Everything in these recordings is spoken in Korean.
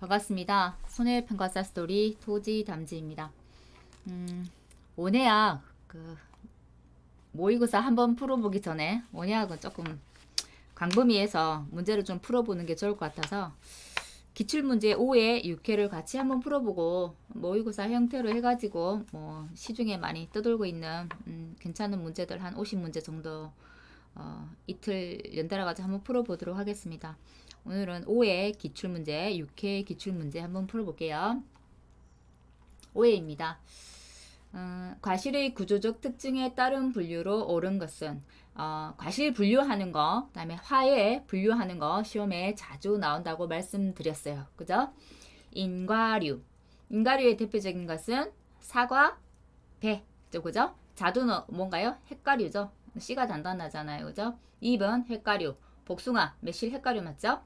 반갑습니다. 손해평가사 스토리 토지 담지입니다. 원예학 모의고사 한번 풀어보기 전에 원예학은 조금 광범위해서 문제를 좀 풀어보는 게 좋을 것 같아서 기출문제 5회 6회를 같이 한번 풀어보고 모의고사 형태로 해가지고 뭐 시중에 많이 떠돌고 있는 괜찮은 문제들 한 50문제 정도 이틀 연달아 가지고 한번 풀어보도록 하겠습니다. 오늘은 5회 기출문제, 6회 기출문제 한번 풀어볼게요. 5회입니다. 과실의 구조적 특징에 따른 분류로 옳은 것은 과실 분류하는 거, 그 다음에 화해 분류하는 거 시험에 자주 나온다고 말씀드렸어요. 그죠? 인과류. 인과류의 대표적인 것은 사과, 배. 그죠? 자두는 뭔가요? 핵과류죠. 씨가 단단하잖아요. 그죠? 2번 핵과류. 복숭아, 매실 핵과류 맞죠?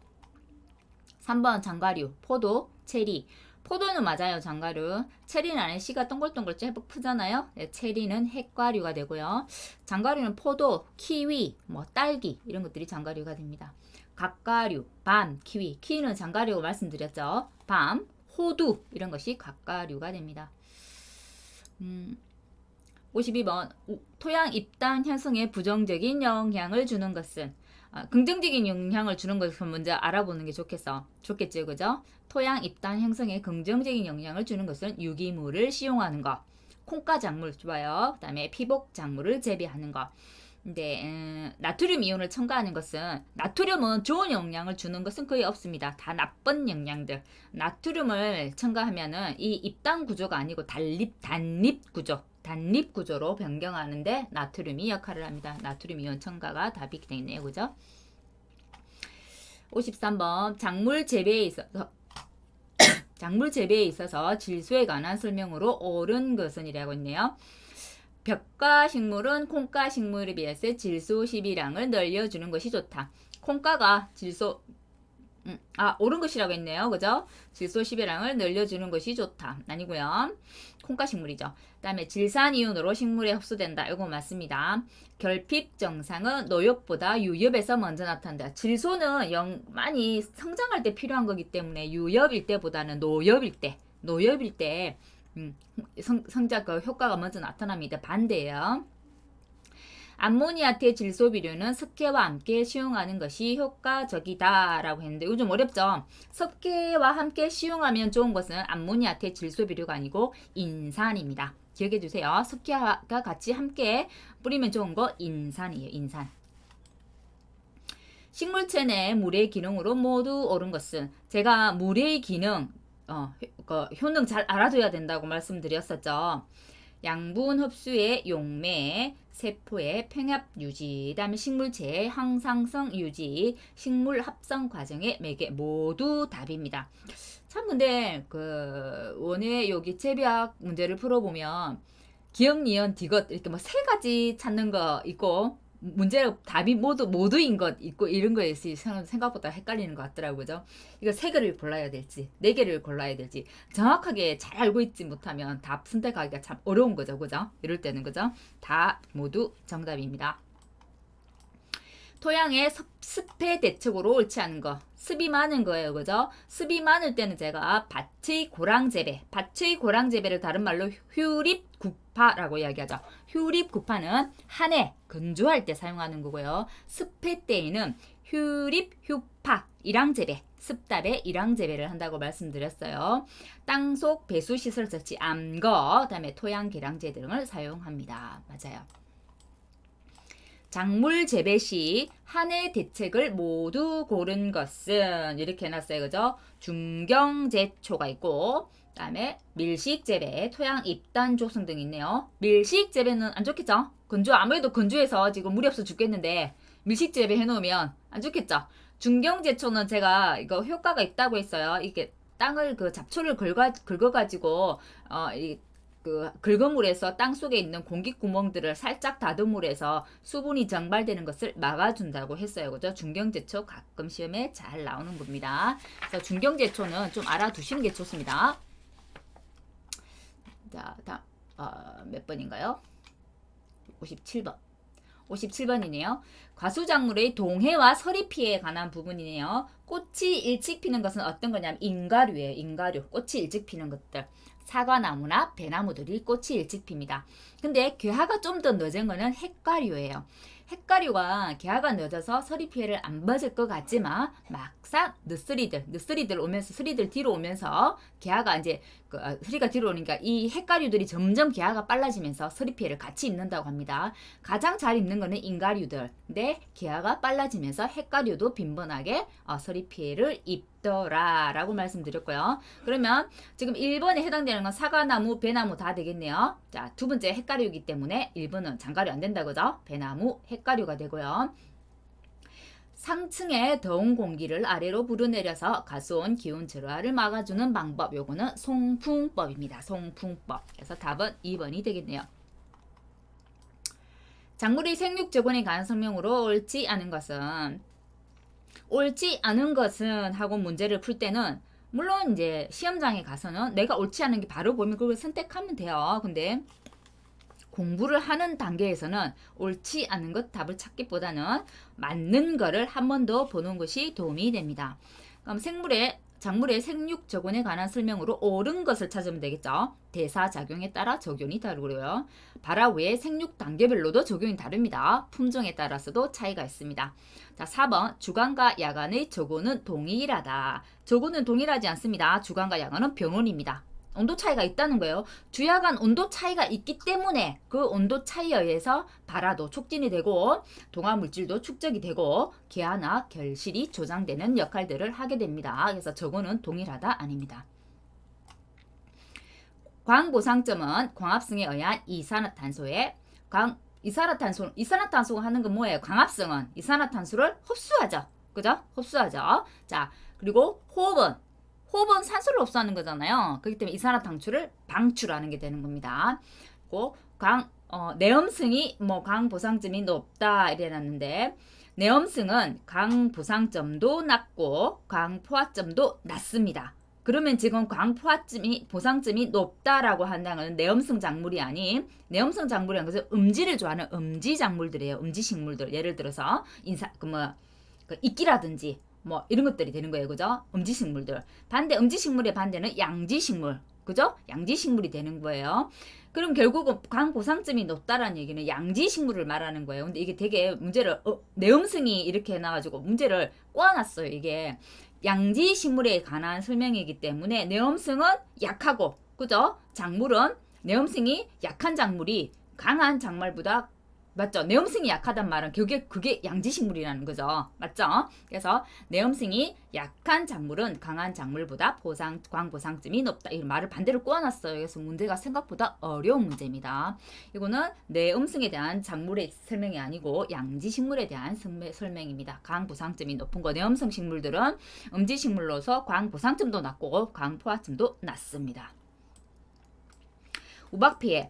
3번 장과류, 포도, 체리. 포도는 맞아요, 장과류. 체리는 안에 씨가 동글동글 째복 크잖아요. 네, 체리는 핵과류가 되고요. 장과류는 포도, 키위, 뭐 딸기 이런 것들이 장과류가 됩니다. 갓과류, 밤, 키위. 키위는 장과류고 말씀드렸죠. 밤, 호두 이런 것이 갓과류가 됩니다. 52번 토양 입단 형성에 부정적인 영향을 주는 것은 긍정적인 영향을 주는 것을 먼저 알아보는 게 좋겠죠, 그죠? 토양 입단 형성에 긍정적인 영향을 주는 것은 유기물을 시용하는 것, 콩가 작물 좋아요. 그다음에 피복 작물을 재배하는 것. 근데 나트륨 이온을 첨가하는 것은 나트륨은 좋은 영향을 주는 것은 거의 없습니다. 다 나쁜 영향들. 나트륨을 첨가하면은 이 입단 구조가 아니고 단립 구조로 변경하는데 나트륨이 역할을 합니다. 나트륨 이온 첨가가 답이 되네요. 그죠? 53번 작물 재배에 있어서 질소에 관한 설명으로 옳은 것은 이라고 있네요. 벽가 식물은 콩가 식물에 비해서 질소 12량을 늘려주는 것이 좋다. 콩가가 질소 옳은 것이라고 했네요. 그죠? 질소 12량을 늘려주는 것이 좋다. 아니고요. 콩가 식물이죠. 그 다음에 질산이온으로 식물에 흡수된다. 이거 맞습니다. 결핍 정상은 노엽보다 유엽에서 먼저 나타난다. 질소는 많이 성장할 때 필요한 거기 때문에 유엽일 때보다는 노엽일 때 성장 효과가 먼저 나타납니다. 반대예요. 암모니아태 질소 비료는 석회와 함께 시용하는 것이 효과적이다 라고 했는데 요즘 어렵죠. 석회와 함께 시용하면 좋은 것은 암모니아태 질소 비료가 아니고 인산입니다. 기억해 주세요. 석회와 같이 함께 뿌리면 좋은 거 인산이에요. 인산. 식물체 내 물의 기능으로 모두 옳은 것은 제가 물의 기능 효능 잘 알아둬야 된다고 말씀드렸었죠. 양분 흡수의 용매, 세포의 평합 유지, 그다음에 식물체의 항상성 유지, 식물 합성 과정의 매개 모두 답입니다. 참 근데 원예 여기 재배학 문제를 풀어보면 기억, 니은, 디귿 이렇게 뭐 세 가지 찾는 거 있고 문제 답이 모두인 것 있고 이런 거에 생각보다 헷갈리는 것 같더라고요. 이거 세 개를 골라야 될지 네 개를 골라야 될지 정확하게 잘 알고 있지 못하면 답 선택하기가 참 어려운 거죠, 그죠? 이럴 때는 그죠? 다 모두 정답입니다. 토양의 습해 대책으로 옳지 않은 거. 습이 많은 거예요. 그죠? 습이 많을 때는 제가 밭의 고랑 재배를 다른 말로 휴립구파라고 이야기하죠. 휴립구파는 한 해 건조할 때 사용하는 거고요. 습해 때에는 휴립휴파 일항재배 습답에 일항재배를 한다고 말씀드렸어요. 땅속 배수시설 설치 암거 그다음에 토양 계량제 등을 사용합니다. 맞아요. 작물 재배 시 한 해 대책을 모두 고른 것은 이렇게 해놨어요. 그죠? 중경제초가 있고 그다음에 밀식재배, 토양 입단 조성 등이 있네요. 밀식재배는 안 좋겠죠? 아무래도 건조해서 지금 물이 없어 죽겠는데 밀식재배 해놓으면 안 좋겠죠? 중경제초는 제가 이거 효과가 있다고 했어요. 이게 땅을 잡초를 긁어가지고 긁은 물에서 땅 속에 있는 공기 구멍들을 살짝 닫은 물에서 수분이 증발되는 것을 막아준다고 했어요. 그죠? 중경제초 가끔 시험에 잘 나오는 겁니다. 그래서 중경제초는 좀 알아두시는 게 좋습니다. 자, 몇 번인가요? 57번. 57번이네요. 과수작물의 동해와 서리 피해에 관한 부분이네요. 꽃이 일찍 피는 것은 어떤 거냐면 인가류예요. 인가류. 꽃이 일찍 피는 것들. 사과나무나 배나무들이 꽃이 일찍 핍니다. 근데 개화가 좀 더 늦은 거는 핵가류예요. 핵가류가 개화가 늦어서 서리 피해를 안 받을 것 같지만 막상 늦스리들 오면서 스리들 뒤로 오면서 개화가 이제 서리가 뒤로 오니까 이 핵가류들이 점점 개화가 빨라지면서 서리 피해를 같이 입는다고 합니다. 가장 잘 입는 거는 인가류들. 근데 개화가 빨라지면서 핵가류도 빈번하게 서리 피해를 입더라라고 말씀드렸고요. 그러면 지금 1번에 해당되는 건 사과나무, 배나무 다 되겠네요. 자, 두 번째 핵가류이기 때문에 1번은 장가류 안 된다 그죠? 배나무, 핵가류가 되고요. 상층의 더운 공기를 아래로 불어내려서 가스온 기온 절하를 막아주는 방법. 요거는 송풍법입니다. 송풍법. 그래서 답은 2번이 되겠네요. 작물의 생육 적원에 관한 설명으로 옳지 않은 것은 하고 문제를 풀 때는 물론 이제 시험장에 가서는 내가 옳지 않은 게 바로 보면 그걸 선택하면 돼요. 근데 공부를 하는 단계에서는 옳지 않은 것 답을 찾기보다는 맞는 거를 한 번 더 보는 것이 도움이 됩니다. 그럼 작물의 생육 적원에 관한 설명으로 옳은 것을 찾으면 되겠죠. 대사 작용에 따라 적용이 다르고요. 발화 후에 생육 단계별로도 적용이 다릅니다. 품종에 따라서도 차이가 있습니다. 자, 4번 주간과 야간의 적온은 동일하다. 적온은 동일하지 않습니다. 주간과 야간은 병원입니다. 온도 차이가 있다는 거예요. 주야간 온도 차이가 있기 때문에 그 온도 차이에 의해서 발화도 촉진이 되고 동화 물질도 축적이 되고 개화나 결실이 조장되는 역할들을 하게 됩니다. 그래서 저거는 동일하다 아닙니다. 광보상점은 광합성에 의한 이산화탄소에 이산화탄소가 하는 건 뭐예요? 광합성은 이산화탄소를 흡수하죠. 그죠? 흡수하죠. 자, 그리고 호흡은 산소를 흡수하는 거잖아요. 그렇기 때문에 이산화탄소를 방출하는 게 되는 겁니다. 그리고 내염성이 강보상점이 높다 이래놨는데 내염성은 강보상점도 낮고 강포화점도 낮습니다. 그러면 지금 보상점이 높다라고 한다는 내염성 작물이 아닌 내염성 작물이라는 것은 음지를 좋아하는 음지 작물들이에요. 음지 식물들. 예를 들어서 이끼라든지 이런 것들이 되는 거예요. 그죠? 음지식물들. 음지식물의 반대는 양지식물. 그죠? 양지식물이 되는 거예요. 그럼 결국은 광보상점이 높다라는 얘기는 양지식물을 말하는 거예요. 근데 이게 되게 문제를, 내음성이 이렇게 해놔가지고 문제를 꼬아놨어요. 이게 양지식물에 관한 설명이기 때문에 내음성은 약하고, 그죠? 작물은 내음성이 약한 작물이 강한 작물보다 맞죠? 내음성이 약하단 말은 그게 양지식물이라는 거죠. 맞죠? 그래서 내음성이 약한 작물은 강한 작물보다 광보상점이 높다. 이 말을 반대로 꼬아놨어요. 그래서 문제가 생각보다 어려운 문제입니다. 이거는 내음성에 대한 작물의 설명이 아니고 양지식물에 대한 설명입니다. 광보상점이 높은 거. 내음성 식물들은 음지식물로서 광보상점도 낮고 광포화점도 낮습니다. 우박피해.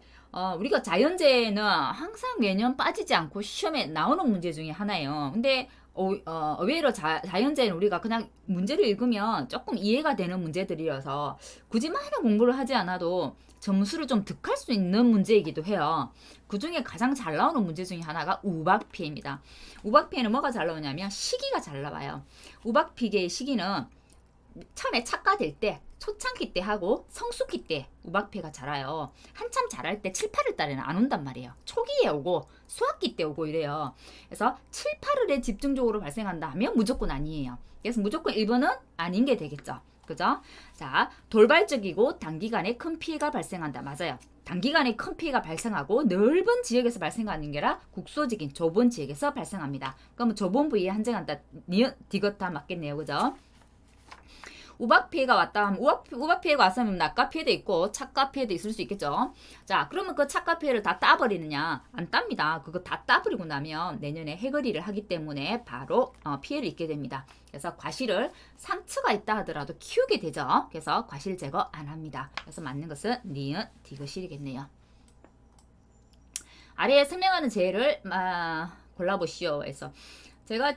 우리가 자연재해는 항상 매년 빠지지 않고 시험에 나오는 문제 중에 하나예요. 근데 의외로 자연재해는 우리가 그냥 문제를 읽으면 조금 이해가 되는 문제들이어서 굳이 많은 공부를 하지 않아도 점수를 좀 득할 수 있는 문제이기도 해요. 그 중에 가장 잘 나오는 문제 중에 하나가 우박피해입니다. 우박피해는 뭐가 잘 나오냐면 시기가 잘 나와요. 우박피해의 시기는 처음에 착과될 때 초창기 때 하고 성숙기 때 우박피해가 자라요. 한참 자랄 때 7, 8월 달에는 안 온단 말이에요. 초기에 오고 수학기 때 오고 이래요. 그래서 7, 8월에 집중적으로 발생한다 하면 무조건 아니에요. 그래서 무조건 1번은 아닌 게 되겠죠. 그죠? 자, 돌발적이고 단기간에 큰 피해가 발생한다. 맞아요. 단기간에 큰 피해가 발생하고 넓은 지역에서 발생하는 게 아니라 국소적인 좁은 지역에서 발생합니다. 그러면 좁은 부위에 한정한다. 디귿 다 맞겠네요. 그죠? 우박 피해가 왔다 하면 우박 피해가 왔으면 낙가 피해도 있고 착가 피해도 있을 수 있겠죠. 자, 그러면 그 착가 피해를 다 따버리느냐? 안 땁니다. 그거 다 따버리고 나면 내년에 해거리를 하기 때문에 바로 피해를 입게 됩니다. 그래서 과실을 상처가 있다 하더라도 키우게 되죠. 그래서 과실 제거 안 합니다. 그래서 맞는 것은 니은 디귿이겠네요. 아래에 설명하는 재해를 골라보시오. 해서 제가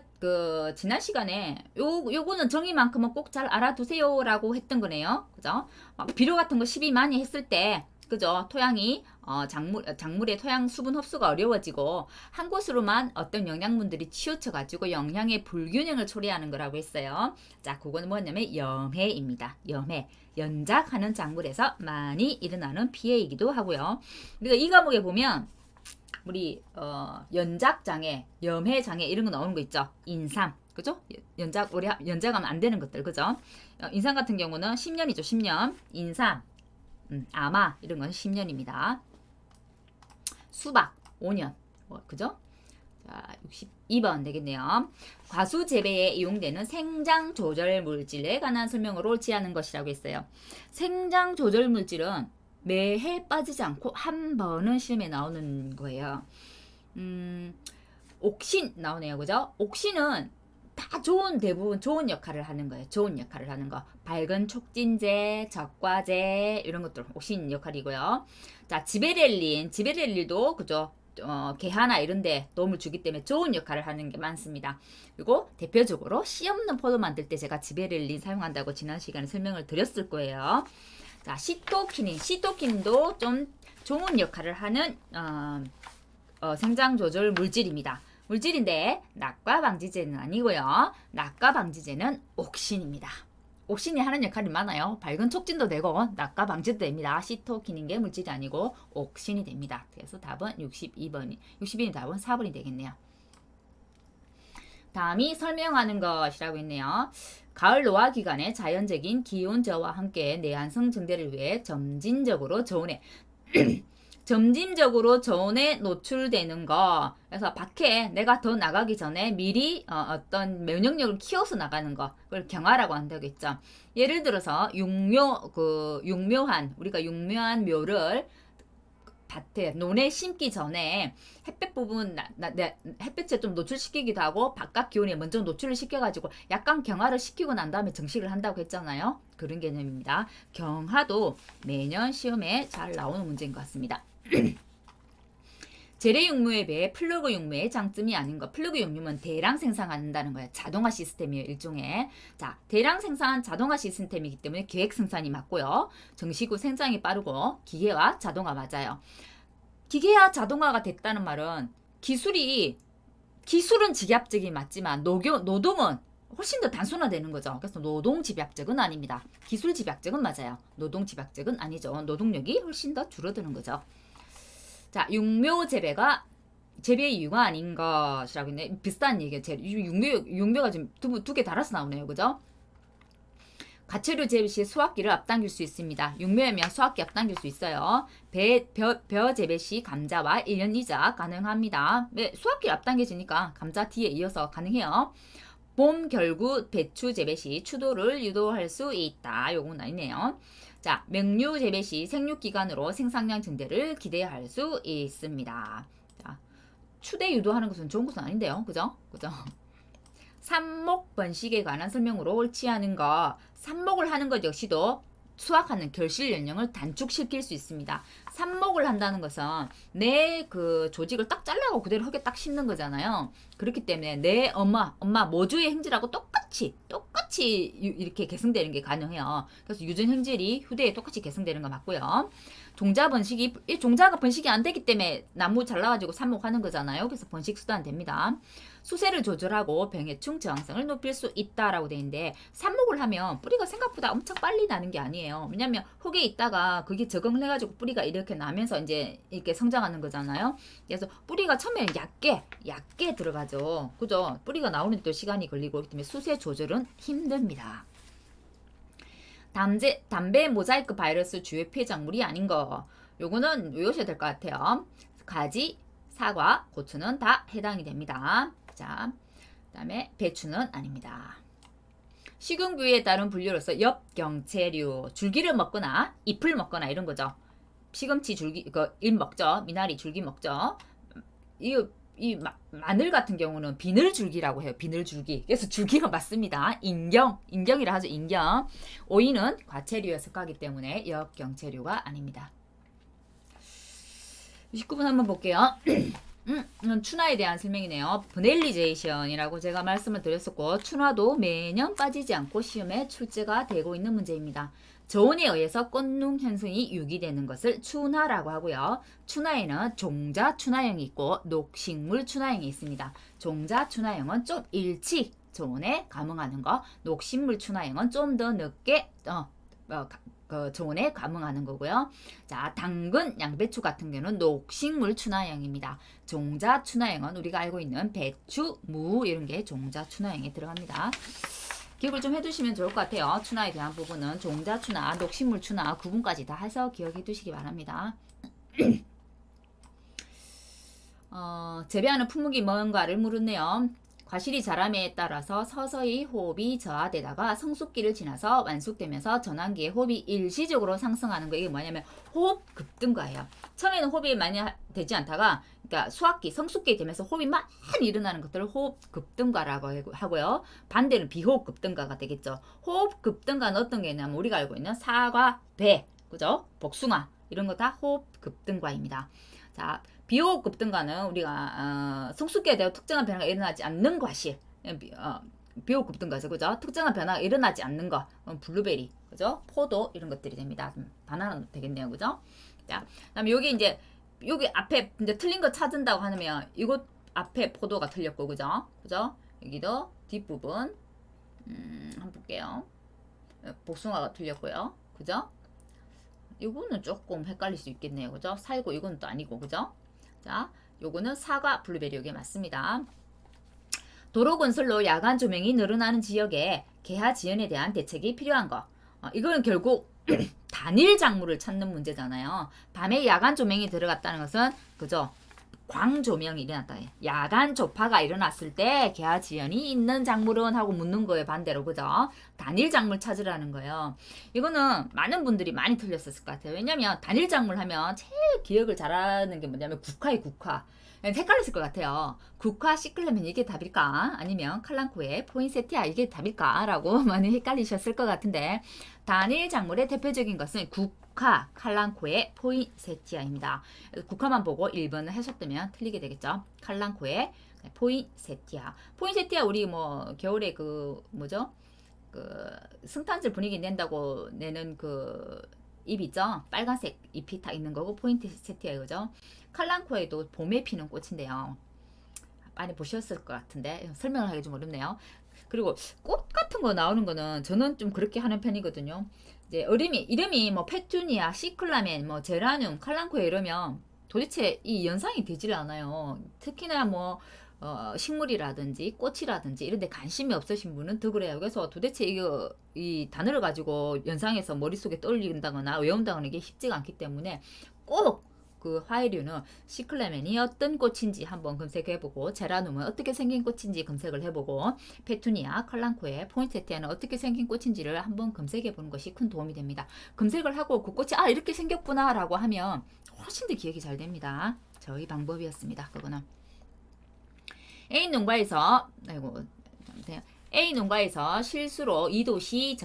지난 시간에 요거는 정의만큼은 꼭 잘 알아두세요라고 했던 거네요. 그죠? 막 비료 같은 거 시비 많이 했을 때 그죠? 토양이 작물의 토양 수분 흡수가 어려워지고 한 곳으로만 어떤 영양분들이 치우쳐 가지고 영양의 불균형을 초래하는 거라고 했어요. 자, 그거는 뭐냐면 염해입니다. 염해. 연작하는 작물에서 많이 일어나는 피해이기도 하고요. 우리가 이 과목에 보면 우리 연작장애, 염해장애 이런 거 나오는 거 있죠. 인삼, 그죠? 연작하면 안 되는 것들, 그죠? 인삼 같은 경우는 10년이죠. 10년. 인삼, 아마 이런 건 10년입니다. 수박 5년, 그죠? 자, 62번 되겠네요. 과수 재배에 이용되는 생장 조절 물질에 관한 설명으로 옳지않은 것이라고 했어요. 생장 조절 물질은 매해 빠지지 않고 한 번은 시험에 나오는 거예요. 옥신 나오네요, 그죠? 옥신은 다 대부분 좋은 역할을 하는 거예요. 좋은 역할을 하는 거. 밝은 촉진제, 적과제 이런 것들 옥신 역할이고요. 자, 지베렐린도 그죠? 개하나 이런데 도움을 주기 때문에 좋은 역할을 하는 게 많습니다. 그리고 대표적으로 씨 없는 포도 만들 때 제가 지베렐린 사용한다고 지난 시간에 설명을 드렸을 거예요. 자, 시토킨도 좀 좋은 역할을 하는 생장 조절 물질인데 낙과 방지제는 아니고요. 낙과 방지제는 옥신입니다. 옥신이 하는 역할이 많아요. 밝은 촉진도 되고 낙과 방지도 됩니다. 시토킨인 게 물질이 아니고 옥신이 됩니다. 그래서 답은 62번 답은 4번이 되겠네요. 다음이 설명하는 것이라고 했네요. 가을 노화 기간에 자연적인 기온 저하와 함께 내한성 증대를 위해 점진적으로 저온에 노출되는 거. 그래서 밖에 내가 더 나가기 전에 미리 어떤 면역력을 키워서 나가는 거. 그걸 경화라고 한다겠죠. 예를 들어서 우리가 육묘한 묘를 밭에 논에 심기 전에 햇볕 부분 햇볕에 좀 노출시키기도 하고 바깥 기온에 먼저 노출을 시켜가지고 약간 경화를 시키고 난 다음에 정식을 한다고 했잖아요. 그런 개념입니다. 경화도 매년 시험에 잘 나오는 문제인 것 같습니다. 재래 육묘에 비해 플러그 육묘의 장점이 아닌 것. 플러그 육묘는 대량 생산한다는 거예요. 자동화 시스템이에요, 일종의. 자, 대량 생산 자동화 시스템이기 때문에 계획 생산이 맞고요. 정식 후 생산이 빠르고 기계와 자동화 맞아요. 기계와 자동화가 됐다는 말은 기술은 집약적이 맞지만 노동은 훨씬 더 단순화되는 거죠. 그래서 노동 집약적은 아닙니다. 기술 집약적은 맞아요. 노동 집약적은 아니죠. 노동력이 훨씬 더 줄어드는 거죠. 자, 육묘 재배의 이유가 아닌 것이라고 했네. 비슷한 얘기예요. 육묘가 지금 두 개 달아서 나오네요. 그죠? 가채류 재배 시 수확기를 앞당길 수 있습니다. 육묘하면 수확기 앞당길 수 있어요. 벼 재배 시 감자와 1년 이자 가능합니다. 네, 수확기를 앞당겨지니까 감자 뒤에 이어서 가능해요. 봄 결구 배추 재배 시 추도를 유도할 수 있다. 요건 아니네요. 자, 맹류 재배 시 생육 기간으로 생산량 증대를 기대할 수 있습니다. 자, 추대 유도하는 것은 좋은 것은 아닌데요. 그죠? 삽목 번식에 관한 설명으로 옳지 않은 거. 삽목을 하는 것 역시도 수확하는 결실 연령을 단축시킬 수 있습니다. 삽목을 한다는 것은 내 그 조직을 딱 잘라고 그대로 흙에 딱 심는 거잖아요. 그렇기 때문에 내 엄마 모주의 행질하고 똑같이 이렇게 계승되는 게 가능해요. 그래서 유전 행질이 후대에 똑같이 계승되는 거 맞고요. 종자가 번식이 안 되기 때문에 나무 잘라가지고 삽목하는 거잖아요. 그래서 번식 수단 됩니다. 수세를 조절하고 병해충 저항성을 높일 수 있다라고 돼 있는데 삽목을 하면 뿌리가 생각보다 엄청 빨리 나는 게 아니에요. 왜냐면 흙에 있다가 그게 적응을 해가지고 뿌리가 이렇게 나면서 이제 이렇게 성장하는 거잖아요. 그래서 뿌리가 처음에 얕게 들어가죠. 그죠? 뿌리가 나오는 또 시간이 걸리고 그렇기 때문에 수세 조절은 힘듭니다. 담배 모자이크 바이러스 주요 폐작물이 아닌 거. 요거는 외우셔야 될 것 같아요. 가지, 사과, 고추는 다 해당이 됩니다. 자, 그다음에 배추는 아닙니다. 식용유에 따른 분류로서 엽경채류, 줄기를 먹거나 잎을 먹거나 이런 거죠. 시금치 줄기, 잎 먹죠. 미나리 줄기 먹죠. 마늘 같은 경우는 비늘줄기라고 해요. 비늘줄기. 그래서 줄기가 맞습니다. 인경이라 하죠. 인경. 오이는 과채류에 속하기 때문에 역경채류가 아닙니다. 19분 한번 볼게요. 춘화에 대한 설명이네요. 브넬리제이션이라고 제가 말씀을 드렸었고 춘화도 매년 빠지지 않고 시험에 출제가 되고 있는 문제입니다. 저온에 의해서 꽃눈 현상이 유기되는 것을 춘화라고 하고요. 춘화에는 종자 춘화형이 있고 녹식물 춘화형이 있습니다. 종자 춘화형은 좀 일찍 저온에 감응하는 거, 녹식물 춘화형은 좀 더 늦게 그 저온에 감응하는 거고요. 자, 당근, 양배추 같은 경우는 녹식물 춘화형입니다. 종자 춘화형은 우리가 알고 있는 배추, 무 이런 게 종자 춘화형에 들어갑니다. 기억을 좀 해두시면 좋을 것 같아요. 춘화에 대한 부분은 종자 춘화, 녹식물 춘화 구분까지 다 해서 기억해 두시기 바랍니다. 재배하는 품목이 뭔가를 물었네요. 과실이 자람에 따라서 서서히 호흡이 저하되다가 성숙기를 지나서 완숙되면서 전환기에 호흡이 일시적으로 상승하는 거. 이게 뭐냐면 호흡 급등가예요. 처음에는 호흡이 많이 되지 않다가 그러니까 수학기, 성숙기 되면서 호흡이 많이 일어나는 것들을 호흡 급등가라고 하고요. 반대는 비호흡 급등가가 되겠죠. 호흡 급등가는 어떤 게 있냐면 우리가 알고 있는 사과, 배, 그죠? 복숭아 이런 거 다 호흡 급등가입니다. 자, 비호흡 급등가는 우리가 성숙기에 대한 특정한 변화가 일어나지 않는 과실, 비호흡 급등가죠, 그죠? 특정한 변화가 일어나지 않는 거, 블루베리, 그죠? 포도 이런 것들이 됩니다. 바나나 되겠네요, 그죠? 자, 그다음에 여기 이제 여기 앞에 이제 틀린 거 찾은다고 하면 이곳 앞에 포도가 틀렸고, 그죠? 그죠? 여기도 뒷부분 한번 볼게요. 복숭아가 틀렸고요, 그죠? 이거는 조금 헷갈릴 수 있겠네요, 그죠? 살고 이건 또 아니고, 그죠? 자, 요거는 사과, 블루베리 요게 맞습니다. 도로 건설로 야간 조명이 늘어나는 지역에 개화 지연에 대한 대책이 필요한 거. 이거는 결국 단일 작물을 찾는 문제잖아요. 밤에 야간 조명이 들어갔다는 것은 그죠? 광조명이 일어났다. 야간 조파가 일어났을 때 개화 지연이 있는 작물은 하고 묻는 거예요. 반대로 그죠? 단일 작물 찾으라는 거예요. 이거는 많은 분들이 많이 틀렸었을 것 같아요. 왜냐면 단일 작물 하면 제일 기억을 잘하는 게 뭐냐면 국화의 국화. 헷갈렸을 것 같아요. 국화 시클라면 이게 답일까? 아니면 칼랑코의 포인세티아 이게 답일까? 라고 많이 헷갈리셨을 것 같은데 단일 작물의 대표적인 것은 국화, 칼랑코의 포인세티아입니다. 국화만 보고 1번을 해석되면 틀리게 되겠죠. 칼랑코의 포인세티아. 포인세티아 우리 뭐 겨울에 그 뭐죠? 그 승탄절 분위기 낸다고 내는 그 잎 있죠? 빨간색 잎이 다 있는 거고 포인세티아 그죠? 칼랑코에도 봄에 피는 꽃인데요. 많이 보셨을 것 같은데 설명을 하기 좀 어렵네요. 그리고 꽃 같은 거 나오는 거는 저는 좀 그렇게 하는 편이거든요. 이제 이름이 뭐 페투니아, 시클라멘, 뭐 제라늄, 칼랑코에 이러면 도대체 이 연상이 되질 않아요. 특히나 뭐 식물이라든지 꽃이라든지 이런 데 관심이 없으신 분은 더 그래요. 그래서 도대체 이 단어를 가지고 연상해서 머릿속에 떠올린다거나 외운다거나 이게 쉽지가 않기 때문에 꼭 그 화해류는 시클라멘이 어떤 꽃인지 한번 검색해보고 제라늄은 어떻게 생긴 꽃인지 검색을 해보고 페투니아, 칼랑코의 포인세티아는 어떻게 생긴 꽃인지를 한번 검색해보는 것이 큰 도움이 됩니다. 검색을 하고 그 꽃이 이렇게 생겼구나 라고 하면 훨씬 더 기억이 잘 됩니다. 저희 방법이었습니다. 그거는 A 농가에서 A 농가에서 실수로 이도시에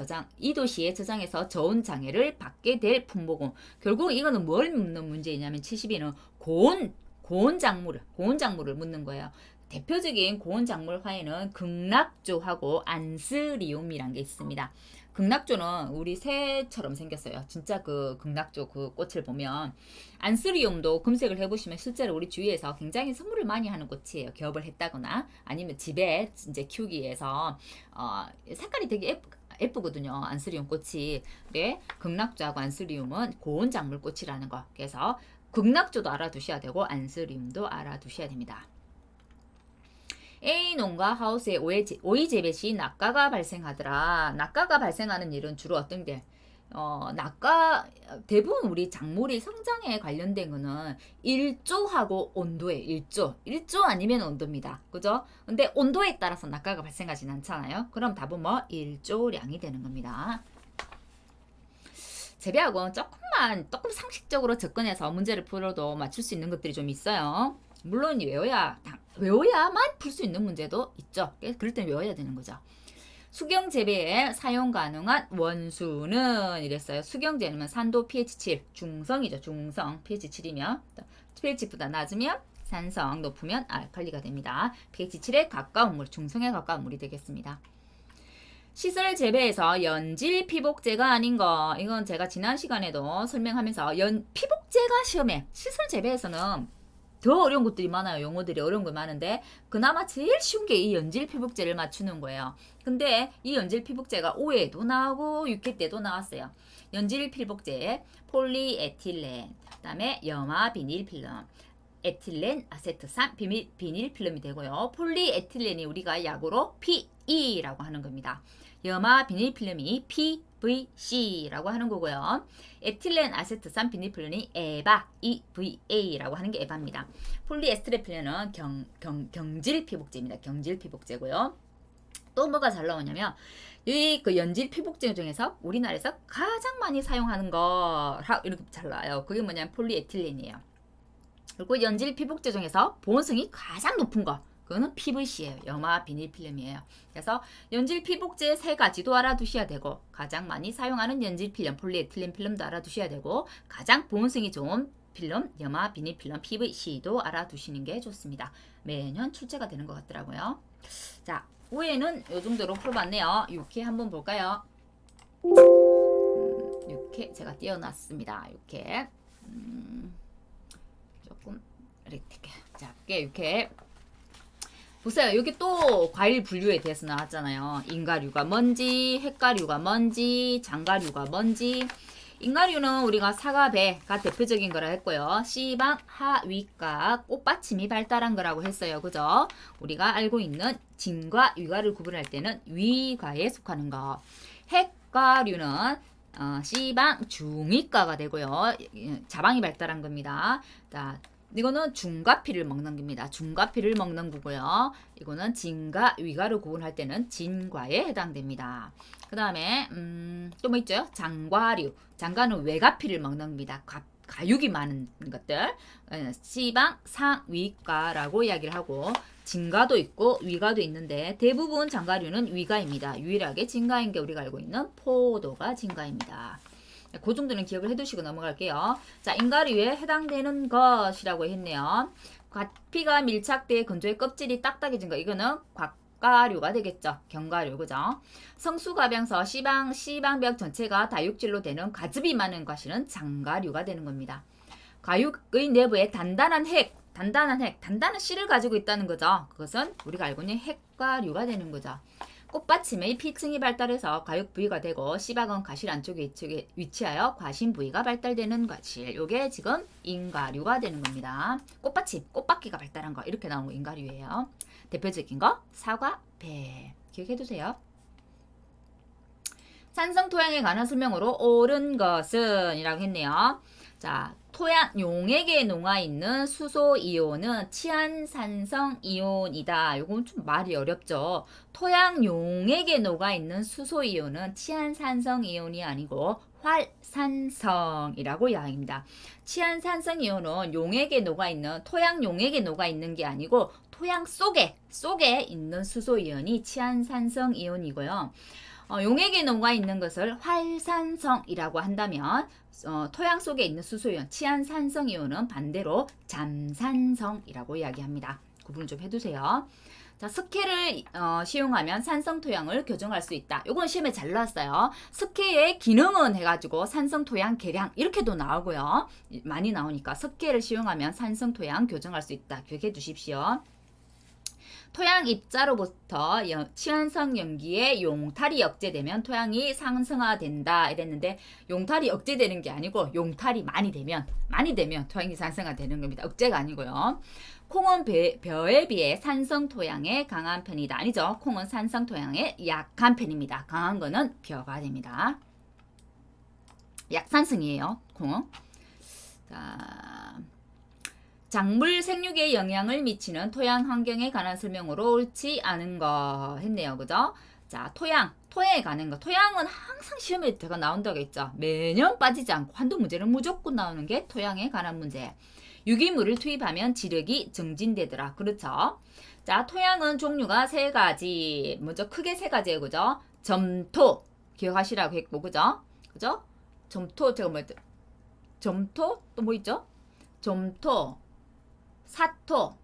저장해서 저온 장애를 받게 될 품목은 결국 이거는 뭘 묻는 문제냐면 72는 고온 작물을 묻는 거예요. 대표적인 고온 작물 화에는 극락조하고 안스리움이란 게 있습니다. 극락조는 우리 새처럼 생겼어요. 진짜 그 극락조 그 꽃을 보면 안스리움도 검색을 해보시면 실제로 우리 주위에서 굉장히 선물을 많이 하는 꽃이에요. 개업을 했다거나 아니면 집에 이제 키우기 위해서 색깔이 되게 예쁘거든요. 안스리움 꽃이. 네, 극락조하고 안스리움은 고온 작물 꽃이라는 거. 그래서 극락조도 알아두셔야 되고 안스리움도 알아두셔야 됩니다. A 농가 하우스의 오이 재배 시 낙가가 발생하더라. 낙가가 발생하는 일은 주로 어떤 게? 낙가 대부분 우리 작물이 성장에 관련된 거는 일조하고 온도에 일조 아니면 온도입니다. 그죠? 근데 온도에 따라서 낙가가 발생하진 않잖아요. 그럼 답은 뭐 일조량이 되는 겁니다. 재배학은 조금 상식적으로 접근해서 문제를 풀어도 맞출 수 있는 것들이 좀 있어요. 물론 외워야만 풀 수 있는 문제도 있죠. 그럴 땐 외워야 되는 거죠. 수경 재배에 사용 가능한 원수는 이랬어요. 수경 재배는 산도 pH 7, 중성이죠. 중성 pH 7이면 pH보다 낮으면 산성, 높으면 알칼리가 됩니다. pH 7에 가까운 물, 중성에 가까운 물이 되겠습니다. 시설 재배에서 연질 피복제가 아닌 거. 이건 제가 지난 시간에도 설명하면서 피복제가 시험에 시설 재배에서는 더 어려운 것들이 많아요. 용어들이 어려운 거 많은데 그나마 제일 쉬운 게 이 연질 피복제를 맞추는 거예요. 근데 이 연질 피복제가 5회도 나오고 6회 때도 나왔어요. 연질 피복제 폴리에틸렌, 그다음에 염화 비닐 필름, 에틸렌 아세트산 비닐 필름이 되고요. 폴리에틸렌이 우리가 약으로 PE라고 하는 겁니다. 염화 비닐 필름이 PVC라고 하는 거고요. 에틸렌 아세트산 비닐 필름이 에바 EVA라고 하는 게 에바입니다. 폴리에스테르필렌은 경질 피복제입니다. 경질 피복제고요. 또 뭐가 잘 나오냐면 이 그 연질 피복제 중에서 우리나라에서 가장 많이 사용하는 거 이렇게 잘 나와요. 그게 뭐냐면 폴리에틸렌이에요. 그리고 연질 피복제 중에서 보온성이 가장 높은 거 그거는 PVC예요. 염화 비닐 필름이에요. 그래서 연질 피복제 세 가지도 알아두셔야 되고 가장 많이 사용하는 연질 필름 폴리에틸렌 필름도 알아두셔야 되고 가장 보온성이 좋은 필름 염화 비닐 필름 PVC도 알아두시는 게 좋습니다. 매년 출제가 되는 것 같더라고요. 자, 5회는 이 정도로 풀어봤네요. 6회 한번 볼까요? 6회 제가 띄워놨습니다. 6회 조금 이렇게 작게 이렇게 보세요. 여기 또 과일 분류에 대해서 나왔잖아요. 인가류가 뭔지, 핵가류가 뭔지, 장가류가 뭔지. 인가류는 우리가 사과, 배가 대표적인 거라 했고요. C방, 하위가 꽃받침이 발달한 거라고 했어요. 그죠? 우리가 알고 있는 진과 위가를 구분할 때는 위가에 속하는 거. 핵가류는 C방 중위가가 되고요. 자방이 발달한 겁니다. 자, 이거는 중과피를 먹는 겁니다. 중과피를 먹는 거고요. 이거는 진과 위가를 구분할 때는 진과에 해당됩니다. 그 다음에 또 뭐 있죠? 장과류. 장과는 외가피를 먹는 겁니다. 가육이 많은 것들. C방 상위가라고 이야기를 하고 진가도 있고 위가도 있는데 대부분 장과류는 위가입니다. 유일하게 진가인 게 우리가 알고 있는 포도가 진가입니다. 그 정도는 기억을 해두시고 넘어갈게요. 자, 인가류에 해당되는 것이라고 했네요. 과피가 밀착돼 건조해 껍질이 딱딱해진 거 이거는 곽가류가 되겠죠. 견과류 그죠? 성수가병서 C방벽 전체가 다육질로 되는 과즙이 많은 과실은 장가류가 되는 겁니다. 과육의 내부에 단단한 씨를 가지고 있다는 거죠. 그것은 우리가 알고 있는 핵과류가 되는 거죠. 꽃받침의 피층이 발달해서 과육 부위가 되고 씨박은 과실 안쪽에 위치하여 과신 부위가 발달되는 과실. 요게 지금 인가류가 되는 겁니다. 꽃받침, 꽃바퀴가 발달한 거 이렇게 나오는 거 인가류예요. 대표적인 거 사과, 배. 기억해두세요. 산성 토양에 관한 설명으로 옳은 것은 이라고 했네요. 자, 토양 용액에 녹아있는 수소이온은 치안산성이온이다. 요건 좀 말이 어렵죠. 토양 용액에 녹아있는 수소이온은 치안산성이온이 아니고 활산성이라고 이야기합니다. 치안산성이온은 용액에 녹아있는 토양 용액에 녹아있는 게 아니고 토양 속에 있는 수소이온이 치안산성이온이고요. 용액에 녹아있는 것을 활산성이라고 한다면 토양 속에 있는 수소이온, 치안산성이온은 반대로 잠산성이라고 이야기합니다. 구분 좀 해두세요. 자, 석회를 시용하면 산성토양을 교정할 수 있다. 요건 시험에 잘 나왔어요. 석회의 기능은 해가지고 산성토양 계량 이렇게도 나오고요. 많이 나오니까 석회를 시용하면 산성토양 교정할 수 있다. 기억해 두십시오. 토양 입자로부터 치환성 염기에 용탈이 억제되면 토양이 상승화된다 이랬는데 용탈이 억제되는 게 아니고 용탈이 많이 되면 토양이 상승화되는 겁니다. 억제가 아니고요. 콩은 벼에 비해 산성 토양에 강한 편이다. 아니죠. 콩은 산성 토양에 약한 편입니다. 강한 거는 벼가 됩니다. 약산성이에요. 콩은. 자, 작물 생육에 영향을 미치는 토양 환경에 관한 설명으로 옳지 않은 거 했네요. 그죠? 자, 토양에 관한 거. 토양은 항상 시험에 제가 나온다고 했죠. 매년 빠지지 않고 한두 문제는 무조건 나오는 게 토양에 관한 문제. 유기물을 투입하면 지력이 증진되더라. 그렇죠? 자, 토양은 종류가 세 가지. 먼저 크게 세 가지예요. 그죠? 점토. 기억하시라고 했고, 그죠? 그죠? 점토, 제가 점토? 또 뭐 있죠? 점토. 사토,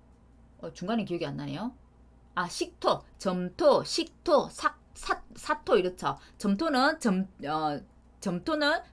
중간에 기억이 안 나네요. 식토, 점토, 식토, 사토 이렇죠. 점토는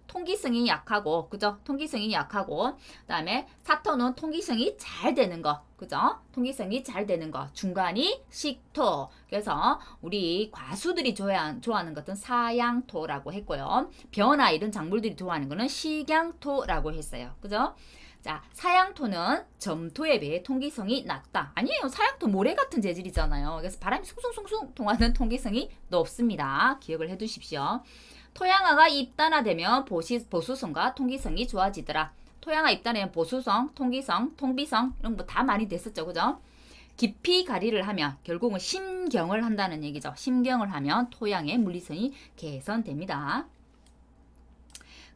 통기성이 약하고, 그죠? 통기성이 약하고, 그다음에 사토는 통기성이 잘 되는 거, 그죠? 통기성이 잘 되는 거. 중간이 식토. 그래서 우리 과수들이 좋아하는 것은 사양토라고 했고요. 벼나 이런 작물들이 좋아하는 거는 식양토라고 했어요. 그죠? 자, 사양토는 점토에 비해 통기성이 낮다. 아니에요. 사양토 모래 같은 재질이잖아요. 그래서 바람이 숭숭숭숭 통하는 통기성이 높습니다. 기억을 해두십시오. 토양화가 입단화되면 보수성과 통기성이 좋아지더라. 토양화 입단하면 보수성, 통기성, 통비성 이런 거 다 많이 됐었죠. 그죠? 깊이 가리를 하면 결국은 심경을 한다는 얘기죠. 심경을 하면 토양의 물리성이 개선됩니다.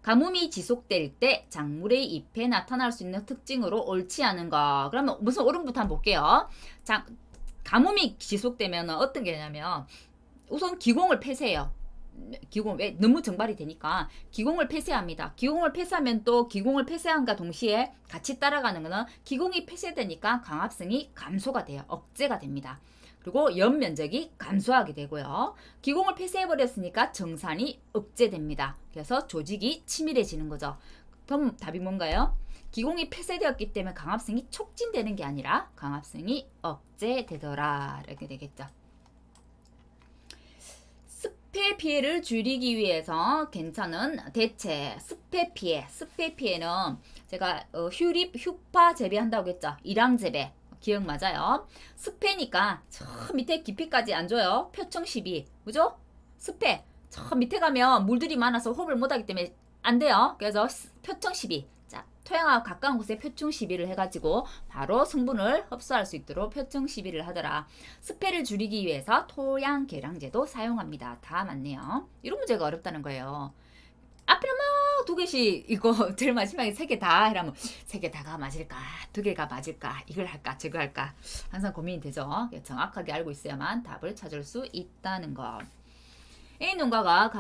가뭄이 지속될 때 작물의 잎에 나타날 수 있는 특징으로 옳지 않은 거. 그러면 무슨 옳은부터 한번 볼게요. 자, 가뭄이 지속되면 어떤 게 냐면 우선 기공을 폐쇄해요. 기공 왜 너무 정발이 되니까 기공을 폐쇄합니다. 기공을 폐쇄하면 또 기공을 폐쇄함과 동시에 같이 따라가는 거는 기공이 폐쇄되니까 강압성이 감소가 돼요. 억제가 됩니다. 그리고 연면적이 감소하게 되고요. 기공을 폐쇄해버렸으니까 정산이 억제됩니다. 그래서 조직이 치밀해지는 거죠. 그럼 답이 뭔가요? 기공이 폐쇄되었기 때문에 강압성이 촉진되는 게 아니라 강압성이 억제되더라. 이렇게 되겠죠. 습해 피해를 줄이기 위해서 괜찮은 대체. 습해 피해는 제가 휴파 재배한다고 했죠. 일항 재배. 기억 맞아요. 습해니까 저 밑에 깊이까지 안 줘요. 표층 시비. 그죠? 습해. 저 밑에 가면 물들이 많아서 호흡을 못하기 때문에 안 돼요. 그래서 표층 시비. 자, 토양하고 가까운 곳에 표층 시비를 해가지고 바로 성분을 흡수할 수 있도록 표층 시비를 하더라. 습해를 줄이기 위해서 토양 계량제도 사용합니다. 다 맞네요. 이런 문제가 어렵다는 거예요. 앞에는 막 두 개씩 이거 제일 마지막에 세 개 다 이러면 세 개 다가 맞을까, 두 개가 맞을까, 이걸 할까, 저거 할까 항상 고민이 되죠. 정확하게 알고 있어야만 답을 찾을 수 있다는 거. A 농가가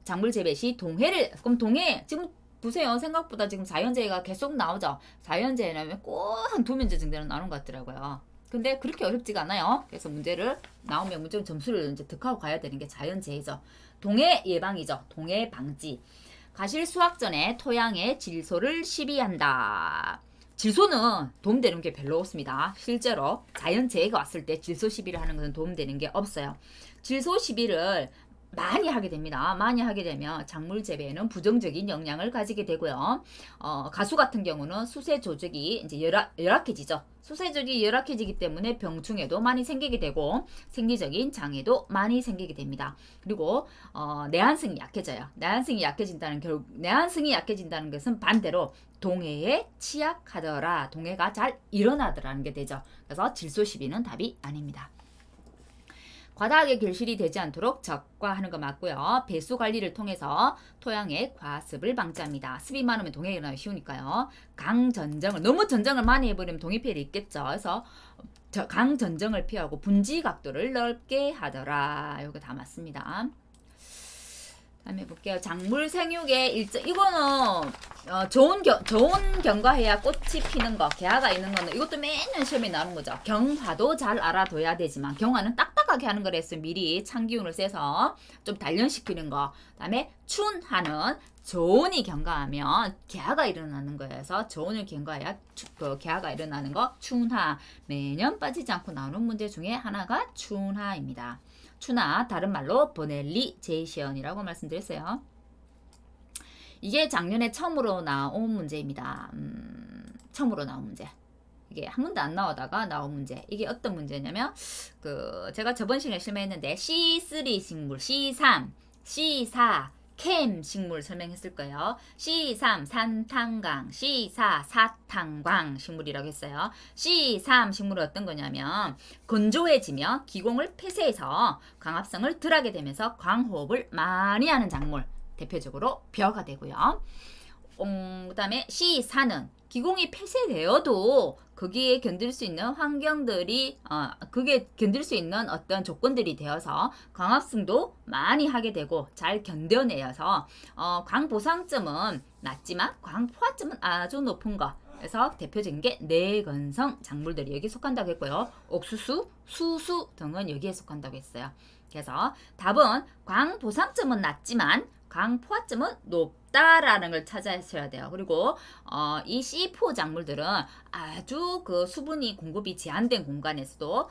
작물 재배 시 그럼 동해 지금 보세요. 생각보다 지금 자연재해가 계속 나오죠. 자연재해라면 꼭 한 2문제 정도는 나오는 것 같더라고요. 근데 그렇게 어렵지가 않아요. 그래서 문제를 나오면 문제 점수를 이제 득하고 가야 되는 게 자연재해죠. 동해 예방이죠. 동해 방지. 가실 수확 전에 토양의 질소를 시비한다. 질소는 도움되는 게 별로 없습니다. 실제로 자연재해가 왔을 때 질소 시비를 하는 것은 도움되는 게 없어요. 질소 시비를 많이 하게 됩니다. 많이 하게 되면 작물 재배에는 부정적인 영향을 가지게 되고요. 가수 같은 경우는 수세 조직이 이제 열악해지죠. 수세 조직이 열악해지기 때문에 병충해도 많이 생기게 되고 생리적인 장애도 많이 생기게 됩니다. 그리고 내한성이 약해져요. 내한성이 약해진다는 것은 반대로 동해에 취약하더라. 동해가 잘 일어나더라는 게 되죠. 그래서 질소 시비는 답이 아닙니다. 과다하게 결실이 되지 않도록 적과하는 거 맞고요. 배수 관리를 통해서 토양의 과습을 방지합니다. 습이 많으면 동해가 일어나기 쉬우니까요. 너무 전정을 많이 해버리면 동해 피해를 입겠죠. 그래서 강전정을 피하고 분지 각도를 넓게 하더라. 이거 다 맞습니다. 다음에 해볼게요. 작물 생육의 일정. 이거는 좋은 경과해야 꽃이 피는 거, 개화가 있는 거는 이것도 매년 시험에 나오는 거죠. 경화도 잘 알아둬야 되지만 경화는 딱딱하게 하는 거랬어요. 미리 찬기운을 쐬서 좀 단련시키는 거. 그다음에 춘화는 조온이 경과하면 개화가 일어나는 거여서 조온을 경과해야 개화가 일어나는 거. 춘화 매년 빠지지 않고 나오는 문제 중에 하나가 춘화입니다. 춘화, 다른 말로 버넬리 제이션이라고 말씀드렸어요. 이게 작년에 처음으로 나온 문제입니다. 처음으로 나온 문제. 이게 한 번도 안 나오다가 나온 문제. 이게 어떤 문제냐면 제가 저번 시간에 설명했는데 C3 식물, C3, C4 캠 식물 설명했을 거예요. C3 산탄광, C4 사탄광 식물이라고 했어요. C3 식물은 어떤 거냐면 건조해지며 기공을 폐쇄해서 광합성을 덜하게 되면서 광호흡을 많이 하는 작물. 대표적으로 벼가 되고요. 그 다음에 C4는 기공이 폐쇄되어도 거기에 견딜 수 있는 환경들이 그게 견딜 수 있는 어떤 조건들이 되어서 광합성도 많이 하게 되고 잘 견뎌내어서 광보상점은 낮지만 광포화점은 아주 높은 거. 그래서 대표적인 게 내건성 작물들이 여기 속한다고 했고요. 옥수수, 수수 등은 여기에 속한다고 했어요. 그래서 답은 광보상점은 낮지만 광포화점은 높다라는 걸 찾아셔야 돼요. 그리고 이 C4 작물들은 아주 그 수분이 공급이 제한된 공간에서도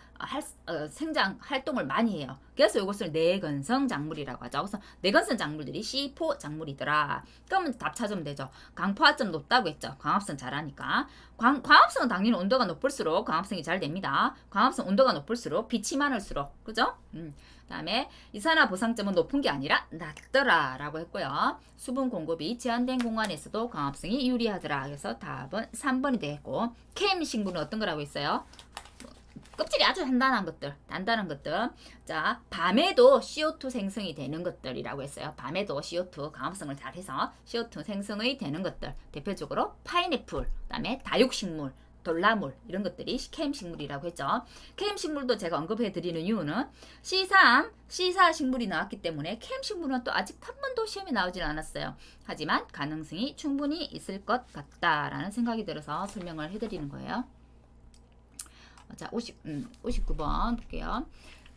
생장 활동을 많이 해요. 그래서 이것을 내건성 작물이라고 하죠. 그래서 내건성 작물들이 C4 작물이더라. 그러면 답 찾으면 되죠. 광포화점 높다고 했죠. 광합성 잘하니까. 광합성은 당연히 온도가 높을수록 광합성이 잘 됩니다. 광합성 온도가 높을수록 빛이 많을수록, 그죠? 다음에 이산화 보상점은 높은 게 아니라 낮더라 라고 했고요. 수분 공급이 제한된 공간에서도 광합성이 유리하더라. 그래서 답은 3번이 되겠고, 케임 식물은 어떤 거라고 있어요? 껍질이 아주 단단한 것들. 자, 밤에도 CO2 생성이 되는 것들이라고 했어요. 밤에도 CO2 광합성을 잘해서 CO2 생성이 되는 것들. 대표적으로 파인애플, 그다음에 다육식물, 돌나물 이런 것들이 케임 식물이라고 했죠. 케임 식물도 제가 언급해 드리는 이유는 C4 식물이 나왔기 때문에 케임 식물은 또 아직 한 번도 시험에 나오질 않았어요. 하지만 가능성이 충분히 있을 것 같다라는 생각이 들어서 설명을 해드리는 거예요. 자, 59번 볼게요.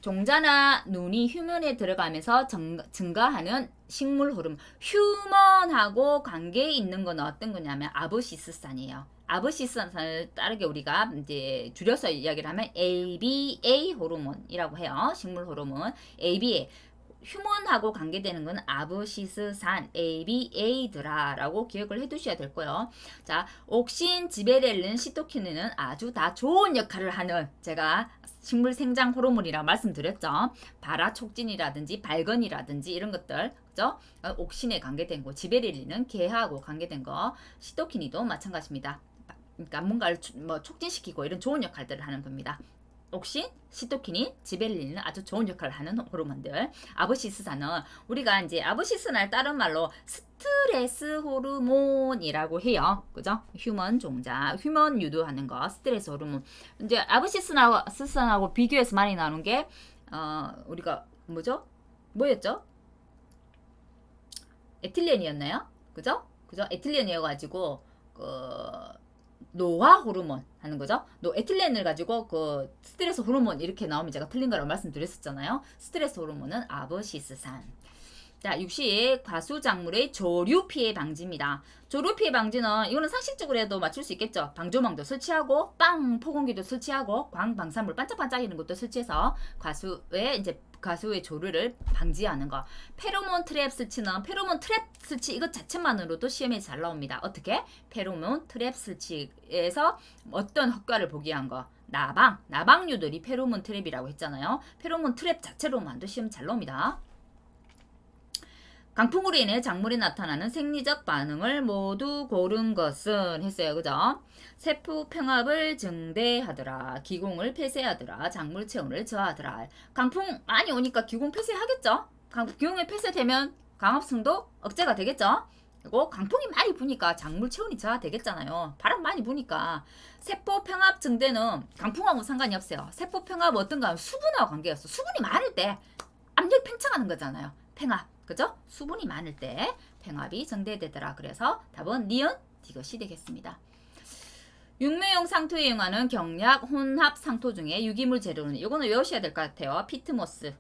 종자나 눈이 휴먼에 들어가면서 증가하는 식물 호르몬. 휴먼하고 관계 있는 건 어떤 거냐면 아브시스산이에요. 아브시스산을 따르게 우리가 이제 줄여서 이야기를 하면 ABA 호르몬이라고 해요. 식물 호르몬 ABA. 휴먼하고 관계되는 건 아브시스산 ABA더라라고 기억을 해두셔야 될 거예요. 자, 옥신, 지베렐린, 시토키닌은 아주 다 좋은 역할을 하는, 제가 식물 생장 호르몬이라고 말씀드렸죠. 발화 촉진이라든지 발건이라든지 이런 것들, 그죠? 옥신에 관계된 거, 지베렐린은 개하고 관계된 거, 시토키닌도 마찬가지입니다. 그러니까 뭔가를 촉진시키고 이런 좋은 역할들을 하는 겁니다. 옥신, 시토키닌, 지베렐린은 아주 좋은 역할을 하는 호르몬들. 아브시스산은 우리가 이제 아브시스산을 다른 말로 스트레스 호르몬이라고 해요. 그죠? 휴먼 종자, 휴먼 유도하는 거, 스트레스 호르몬. 이제 아브시스산하고 비교해서 많이 나오는 게 우리가 뭐였죠? 에틸렌이었나요? 그죠? 에틸렌이어가지고 노화 호르몬 하는 거죠. 에틸렌을 가지고 그 스트레스 호르몬 이렇게 나오면 제가 틀린 거라고 말씀드렸었잖아요. 스트레스 호르몬은 아브시스산. 자, 60 과수작물의 조류 피해 방지입니다. 조류 피해 방지는 이거는 상식적으로 해도 맞출 수 있겠죠. 방조망도 설치하고 폭온기도 설치하고 광방사물 반짝반짝이는 것도 설치해서 과수의 조류를 방지하는 거. 페로몬 트랩 설치는 페로몬 트랩 설치 이것 자체만으로도 시험에 잘 나옵니다. 어떻게? 페로몬 트랩 설치에서 어떤 효과를 보기 위한 거. 나방류들이 페로몬 트랩이라고 했잖아요. 페로몬 트랩 자체로만도 시험 잘 나옵니다. 강풍으로 인해 작물에 나타나는 생리적 반응을 모두 고른 것은 했어요. 그죠? 세포 평합을 증대하더라. 기공을 폐쇄하더라. 작물 체온을 저하하더라. 강풍 많이 오니까 기공 폐쇄하겠죠? 기공이 폐쇄되면 강합성도 억제가 되겠죠? 그리고 강풍이 많이 부니까 작물 체온이 저하되겠잖아요. 바람 많이 부니까. 세포 평합 증대는 강풍하고 상관이 없어요. 세포 평합 어떤가 하면 수분하고 관계가 있어. 수분이 많을 때 압력 팽창하는 거잖아요. 평합. 그죠? 수분이 많을 때 평합이 증대되더라. 그래서 답은 니은 이것이 되겠습니다. 육묘용 상토에 이용하는 경약 혼합 상토 중에 유기물 재료는 이거는 외우셔야 될 것 같아요.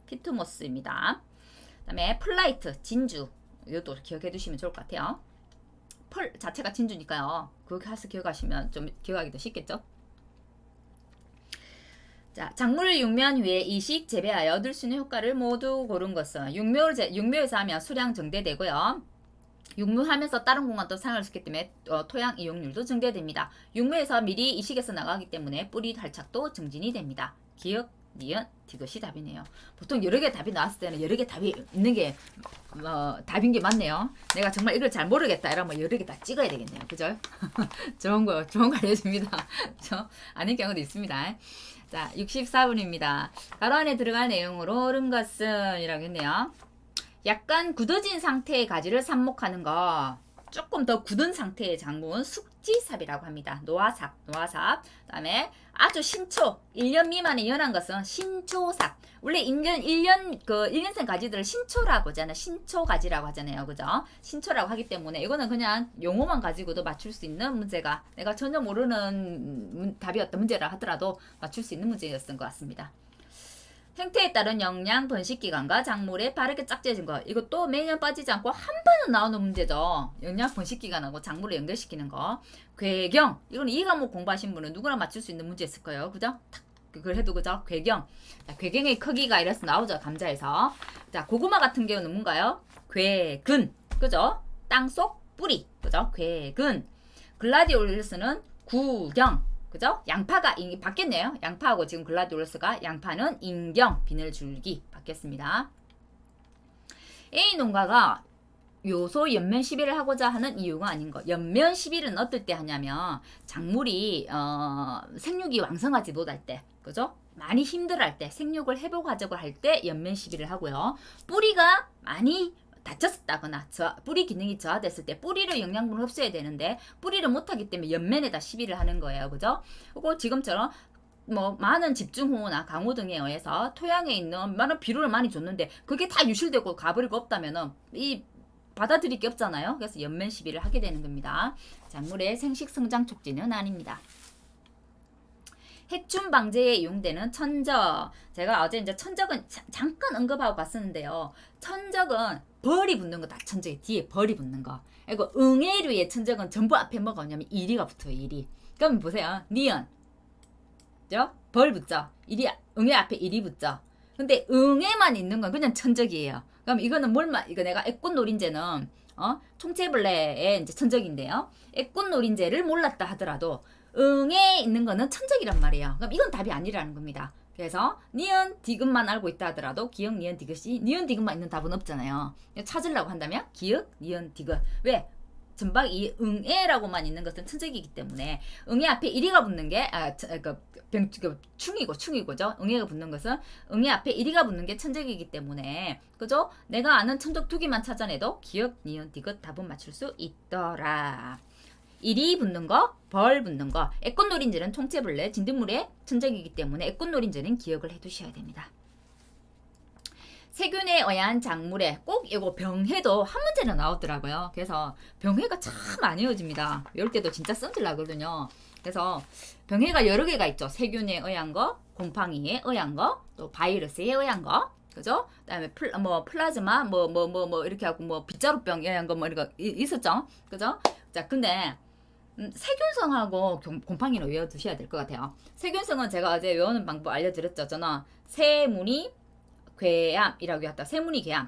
피트모스입니다. 그다음에 플라이트, 진주. 이것도 기억해 두시면 좋을 것 같아요. 펄 자체가 진주니까요. 그거 해서 기억하시면 좀 기억하기 더 쉽겠죠? 자, 작물을 육묘한 후에 이식 재배하여 얻을 수 있는 효과를 모두 고른 것은 육묘에서 하면 수량 증대되고요. 육묘하면서 다른 공간도 사용할 수 있기 때문에 토양 이용률도 증대됩니다. 육묘에서 미리 이식해서 나가기 때문에 뿌리 활착도 증진이 됩니다. 기억, 니은, 이것이 답이네요. 보통 여러 개 답이 나왔을 때는 여러 개 답이 있는 게 답인 게 맞네요. 내가 정말 이걸 잘 모르겠다 이러면 여러 개 다 찍어야 되겠네요. 그죠? 좋은 거 알려줍니다. 아닌 경우도 있습니다. 자, 64분입니다. 가로 안에 들어갈 내용으로 옳은 것은 이라고 했네요. 약간 굳어진 상태의 가지를 삽목하는 거. 조금 더 굳은 상태의 작물, 백지삽이라고 합니다. 노화삽. 그다음에 아주 신초, 1년 미만의 연한 것은 신초삽. 원래 1년생 가지들을 신초라고 하잖아요. 신초 가지라고 하잖아요. 그죠? 신초라고 하기 때문에 이거는 그냥 용어만 가지고도 맞출 수 있는 문제가, 내가 전혀 모르는 답이었던 문제라 하더라도 맞출 수 있는 문제였던 것 같습니다. 행태에 따른 영양 번식 기간과 작물에 바르게 짝지어진 것. 이것도 매년 빠지지 않고 한 번은 나오는 문제죠. 영양 번식 기간하고 작물을 연결시키는 거. 궤경. 이건 이 과목 공부하신 분은 누구나 맞출 수 있는 문제였을 거예요. 그죠? 그걸 해도 그죠? 궤경. 자, 궤경의 크기가 이래서 나오죠. 감자에서. 자, 고구마 같은 경우는 뭔가요? 궤근. 그죠? 땅속 뿌리. 그죠? 궤근. 글라디올루스는 구경. 그죠? 양파가 바뀌었네요. 양파하고 지금 글라디올러스가, 양파는 인경, 비늘줄기 바뀌었습니다. A 농가가 요소 연면 시비를 하고자 하는 이유가 아닌 거. 연면 시비는 어떨 때 하냐면 작물이 생육이 왕성하지 못할 때, 그죠? 많이 힘들어할 때, 생육을 회복하자고 할 때 연면 시비를 하고요. 뿌리가 많이 다쳤다거나 뿌리 기능이 저하됐을 때 뿌리를 영양분을 흡수해야 되는데 뿌리를 못하기 때문에 옆면에다 시비를 하는 거예요. 그죠? 그리고 지금처럼 뭐 많은 집중호우나 강우 등에 의해서 토양에 있는 많은 비료를 많이 줬는데 그게 다 유실되고 가버리고 없다면은 이 받아들일 게 없잖아요. 그래서 옆면 시비를 하게 되는 겁니다. 작물의 생식 성장 촉진은 아닙니다. 해충 방제에 이용되는 천적. 제가 어제 이제 천적은 잠깐 언급하고 갔었는데요. 천적은 벌이 붙는 거 다 천적에 뒤에 벌이 붙는 거. 그리고 응애류의 천적은 전부 앞에 뭐가 오냐면 이리가 붙어요. 이리. 그럼 보세요. 니은. 그죠? 벌 붙죠. 이리, 응애 앞에 이리 붙죠. 근데 응애만 있는 건 그냥 천적이에요. 그럼 이거는 이거 내가 애꽃노린재는 총체벌레의 이제 천적인데요. 애꽃노린재를 몰랐다 하더라도 응에 있는 거는 천적이란 말이에요. 그럼 이건 답이 아니라는 겁니다. 그래서 니은 디귿만 알고 있다 하더라도 기역 니은 디귿이 니은 디귿만 있는 답은 없잖아요. 찾으려고 한다면 기역 니은 디귿. 왜? 전방 이 응애라고만 있는 것은 천적이기 때문에 응애 앞에 이리가 붙는 게 충이고죠. 응애가 붙는 것은 응애 앞에 이리가 붙는 게 천적이기 때문에, 그죠? 내가 아는 천적 두 개만 찾아내도 기역 니은 디귿 답은 맞출 수 있더라. 이리 붙는 거, 벌 붙는 거. 애꽃노린재는 총체벌레, 진딧물의 천적이기 때문에 애꽃노린재는 기억을 해두셔야 됩니다. 세균에 의한 작물에 꼭 이거 병해도 한 문제는 나오더라고요. 그래서 병해가 참 많이 이어집니다. 이럴 때도 진짜 썸질나거든요. 그래서 병해가 여러 개가 있죠. 세균에 의한 거, 곰팡이에 의한 거, 또 바이러스에 의한 거. 그죠? 그다음에 플라즈마 이렇게 하고 빗자루병에 의한 거 이런 거 있었죠. 그죠? 자, 근데 세균성하고 곰팡이는 외워두셔야 될 것 같아요. 세균성은 제가 어제 외우는 방법 알려드렸죠. 저는 세무늬 괴암이라고 했다. 세무늬 괴암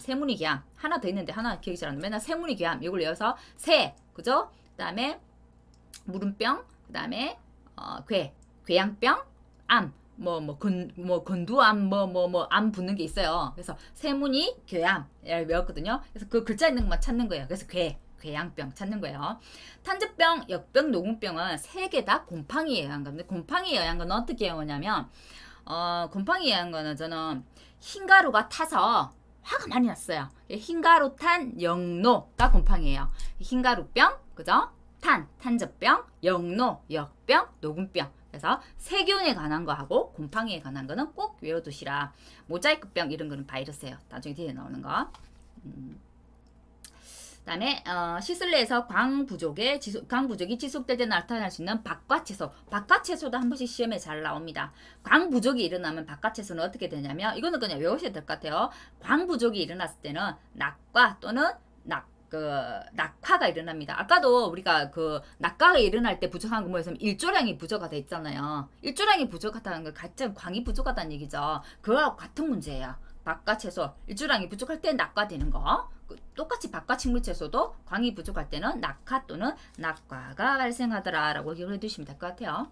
하나 더 있는데 하나 기억이 잘 안 나. 맨날 세무늬 괴암 이걸 외워서 그죠? 그다음에 물음병, 그다음에 궤양병, 암, 건두암, 암 붙는 게 있어요. 그래서 세무늬 괴암 외웠거든요. 그래서 그 글자 있는 것만 찾는 거예요. 그래서 궤양병 찾는 거예요. 탄저병, 역병, 노군병은 세 개 다 곰팡이에 의한 겁니다. 곰팡이에 의한 건 어떻게 해오냐면 곰팡이에 의한 거는 저는 흰가루가 타서 화가 많이 났어요. 흰가루 탄 영노가 곰팡이에요. 흰가루병, 그죠? 탄저병, 영노, 역병, 노군병. 그래서 세균에 관한 거하고 곰팡이에 관한 거는 꼭 외워두시라. 모자이크병 이런 거는 바이러스예요. 나중에 뒤에 나오는 거. 그다음에 시슬레에서 광부족이 지속될 때 나타날 수 있는 박과채소. 박과채소도 한 번씩 시험에 잘 나옵니다. 광부족이 일어나면 박과채소는 어떻게 되냐면 이거는 그냥 외우셔야 될 것 같아요. 광부족이 일어났을 때는 낙과 또는 낙화가 일어납니다. 아까도 우리가 낙과가 일어날 때 부족한 거 뭐였으면 일조량이 부족하다 했잖아요. 일조량이 부족하다는 건 같은 광이 부족하다는 얘기죠. 그거하고 같은 문제예요. 박과채소 일조량이 부족할 때 낙과되는 거. 똑같이 박과식물채소도 광이 부족할 때는 낙화 또는 낙과가 발생하더라라고 기억을 해두시면 될 것 같아요.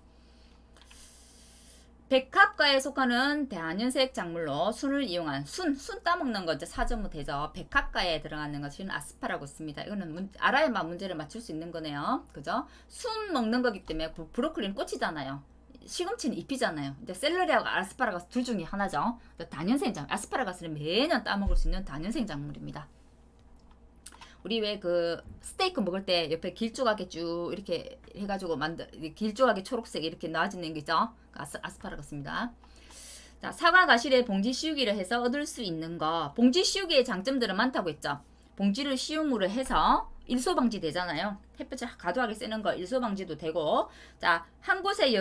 백합과에 속하는 대한연색 작물로 순을 이용한 순 따먹는 거 이제 사전무 되죠. 백합과에 들어가는 것은 아스파라거스입니다. 이거는 알아야만 문제를 맞출 수 있는 거네요. 그죠? 순 먹는 거기 때문에 브로콜리는 꽃이잖아요. 시금치는 잎이잖아요. 근데 샐러리하고 아스파라거스 둘 중에 다년생 작물. 아스파라거스는 매년 따먹을 수 있는 다년생 작물입니다. 우리 왜 그 스테이크 먹을 때 옆에 길쭉하게 쭉 이렇게 해가지고 길쭉하게 초록색 이렇게 나와지는 게 있죠. 아스파라거스입니다. 자, 사과 과실에 봉지 씌우기를 해서 얻을 수 있는 거. 봉지 씌우기의 장점들은 많다고 했죠. 봉지를 씌움으로 해서 일소 방지 되잖아요. 햇볕을 과도하게 쐬는 거 일소 방지도 되고, 자, 한 곳에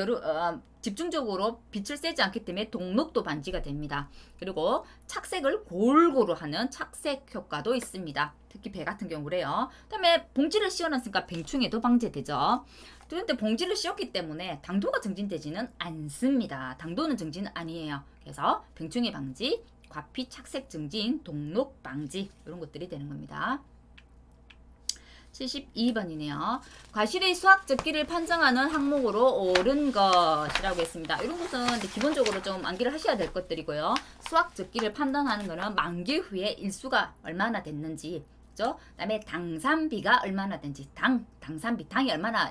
집중적으로 빛을 쐬지 않기 때문에 동록도 방지가 됩니다. 그리고 착색을 골고루 하는 착색 효과도 있습니다. 특히 배 같은 경우래요. 그다음에 봉지를 씌워놨으니까 뱅충해도 방지되죠. 그런데 봉지를 씌웠기 때문에 당도가 증진되지는 않습니다. 당도는 증진은 아니에요. 그래서 뱅충해 방지, 과피 착색 증진, 동록 방지 이런 것들이 되는 겁니다. 72번이네요. 과실의 수학 적기를 판정하는 항목으로 옳은 것이라고 했습니다. 이런 것은 기본적으로 좀 암기를 하셔야 될 것들이고요. 수학 적기를 판단하는 것은 만기 후에 일수가 얼마나 됐는지, 그죠? 그다음에 당산비가 얼마나 된지, 당산비, 당이 얼마나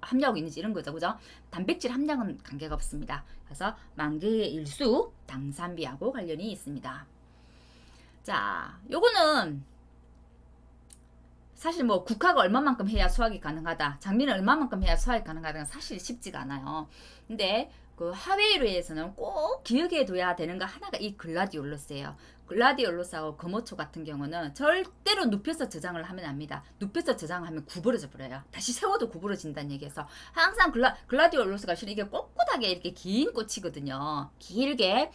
함량이 있는지 이런 거죠, 그죠? 단백질 함량은 관계가 없습니다. 그래서 만기의 일수, 당산비하고 관련이 있습니다. 자, 요거는 사실 뭐 국화가 얼마만큼 해야 수확이 가능하다, 장미는 얼마만큼 해야 수확이 가능하다는 사실 쉽지가 않아요. 근데 그 하웨이루에서는 꼭 기억해 둬야 되는 거 하나가 이 글라디올로스예요. 글라디올로스하고 거모초 같은 경우는 절대로 눕혀서 저장을 하면 안 됩니다. 눕혀서 저장하면 구부러져 버려요. 다시 세워도 구부러진다는 얘기에서 항상 글라디올로스가 실은 이게 꼿꼿하게 이렇게 긴 꽃이거든요. 길게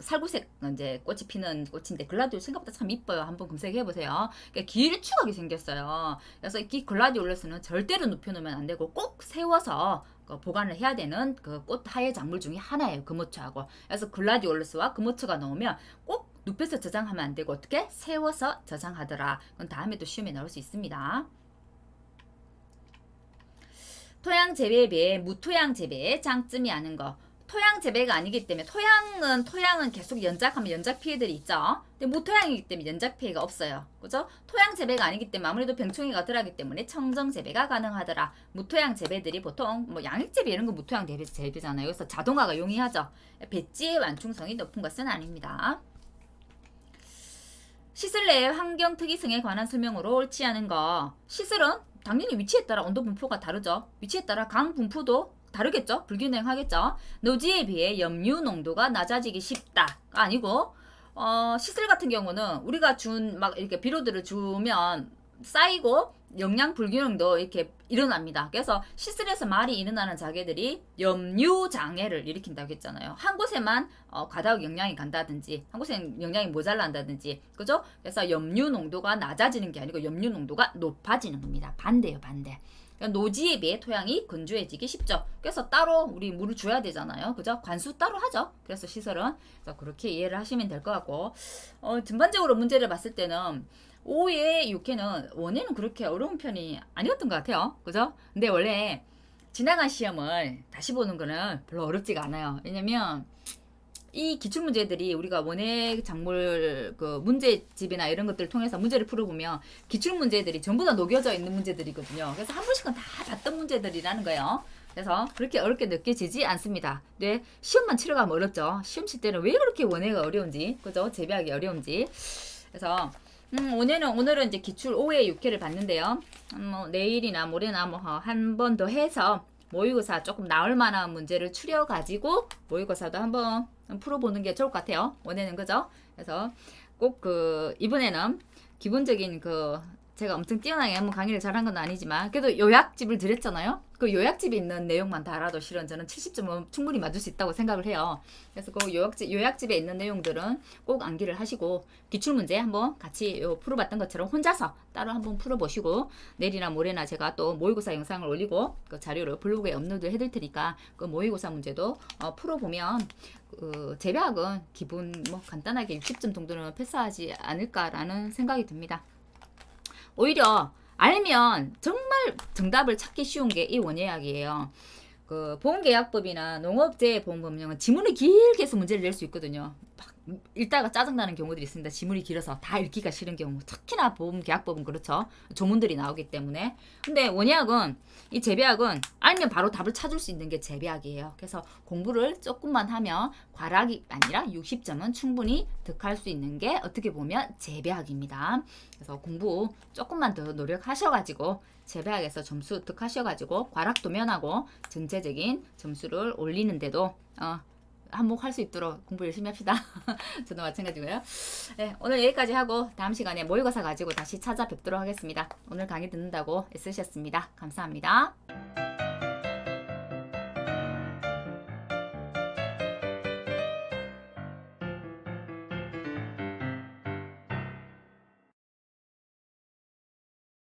살구색 이제 꽃이 피는 꽃인데 글라디올 생각보다 참 이뻐요. 한번 검색해 보세요. 그러니까 길쭉하게 생겼어요. 그래서 이 글라디올로스는 절대로 눕혀놓으면 안 되고 꼭 세워서 보관을 해야 되는 그 꽃 하의 작물 중에 하나예요. 금오초하고. 그래서 글라디올로스와 금오초가 나오면 꼭 눕혀서 저장하면 안 되고 어떻게 세워서 저장하더라. 그건 다음에 또 시험에 나올 수 있습니다. 토양 재배에 비해 무토양 재배의 장점이 아는 거. 토양 재배가 아니기 때문에 토양은 계속 연작하면 연작 피해들이 있죠. 근데 무토양이기 때문에 연작 피해가 없어요. 그죠? 토양 재배가 아니기 때문에 아무래도 병충해가 덜하기 때문에 청정 재배가 가능하더라. 무토양 재배들이 보통 뭐 양액 재배 이런 거 무토양 재배잖아요. 그래서 자동화가 용이하죠. 배지의 완충성이 높은 것은 아닙니다. 시설 내의 환경 특이성에 관한 설명으로 옳지 않은 거. 시설은 당연히 위치에 따라 온도 분포가 다르죠. 위치에 따라 강 분포도 다르겠죠? 불균형하겠죠? 노지에 비해 염류 농도가 낮아지기 쉽다가 아니고, 시설 같은 경우는 우리가 막 이렇게 비료들을 주면 쌓이고 영양 불균형도 이렇게 일어납니다. 그래서 시설에서 말이 일어나는 장애들이 염류 장애를 일으킨다고 했잖아요. 한 곳에만 과다하게 영양이 간다든지, 한 곳에는 영양이 모자란다든지, 그죠? 그래서 염류 농도가 낮아지는 게 아니고 염류 농도가 높아지는 겁니다. 반대예요, 반대. 노지에 비해 토양이 건조해지기 쉽죠. 그래서 따로 우리 물을 줘야 되잖아요. 그죠? 관수 따로 하죠. 그래서 시설은. 그래서 그렇게 이해를 하시면 될 것 같고, 전반적으로 문제를 봤을 때는 5의 6회는 원에는 그렇게 어려운 편이 아니었던 것 같아요. 그죠? 근데 원래 지나간 시험을 다시 보는 거는 별로 어렵지가 않아요. 왜냐면 이 기출문제들이 우리가 원예 작물 그 문제집이나 이런 것들을 통해서 문제를 풀어보면 기출문제들이 전부 다 녹여져 있는 문제들이거든요. 그래서 한 번씩은 다 봤던 문제들이라는 거예요. 그래서 그렇게 어렵게 느껴지지 않습니다. 근데 시험만 치러 가면 어렵죠. 시험 칠 때는 왜 그렇게 원예가 어려운지, 그죠? 재배하기 어려운지. 그래서 오늘은 이제 기출 5회 6회를 봤는데요. 뭐 내일이나 모레나 뭐 한 번 더 해서 모의고사 조금 나올 만한 문제를 추려가지고 모의고사도 한번 풀어보는 게 좋을 것 같아요. 원래는 그죠? 그래서 꼭 이번에는 기본적인 제가 엄청 뛰어나게 한번 강의를 잘한 건 아니지만 그래도 요약집을 드렸잖아요. 그 요약집에 있는 내용만 다 알아도 실은 저는 70점은 충분히 맞을 수 있다고 생각을 해요. 그래서 그 요약집에 있는 내용들은 꼭 암기를 하시고 기출문제 한번 같이 풀어봤던 것처럼 혼자서 따로 한번 풀어보시고 내일이나 모레나 제가 또 모의고사 영상을 올리고 그 자료를 블로그에 업로드 해둘 테니까 그 모의고사 문제도 풀어보면 재배학은 기본 뭐 간단하게 60점 정도는 패스하지 않을까라는 생각이 듭니다. 오히려 알면 정말 정답을 찾기 쉬운 게 이 원예학이에요. 보험계약법이나 농업재해보험법령은 지문을 길게 해서 문제를 낼 수 있거든요. 막 읽다가 짜증나는 경우들이 있습니다. 지문이 길어서 다 읽기가 싫은 경우. 특히나 보험 계약법은 그렇죠. 조문들이 나오기 때문에. 근데 원예학은 이 재배학은 알면 바로 답을 찾을 수 있는 게 재배학이에요. 그래서 공부를 조금만 하면 과락이 아니라 60점은 충분히 득할 수 있는 게 어떻게 보면 재배학입니다. 그래서 공부 조금만 더 노력하셔가지고 재배학에서 점수 득하셔가지고 과락 도면하고 전체적인 점수를 올리는데도 한몫할 수 있도록 공부 열심히 합시다. 저도 마찬가지고요. 네, 오늘 여기까지 하고 다음 시간에 모의고사 가지고 다시 찾아뵙도록 하겠습니다. 오늘 강의 듣는다고 애쓰셨습니다. 감사합니다.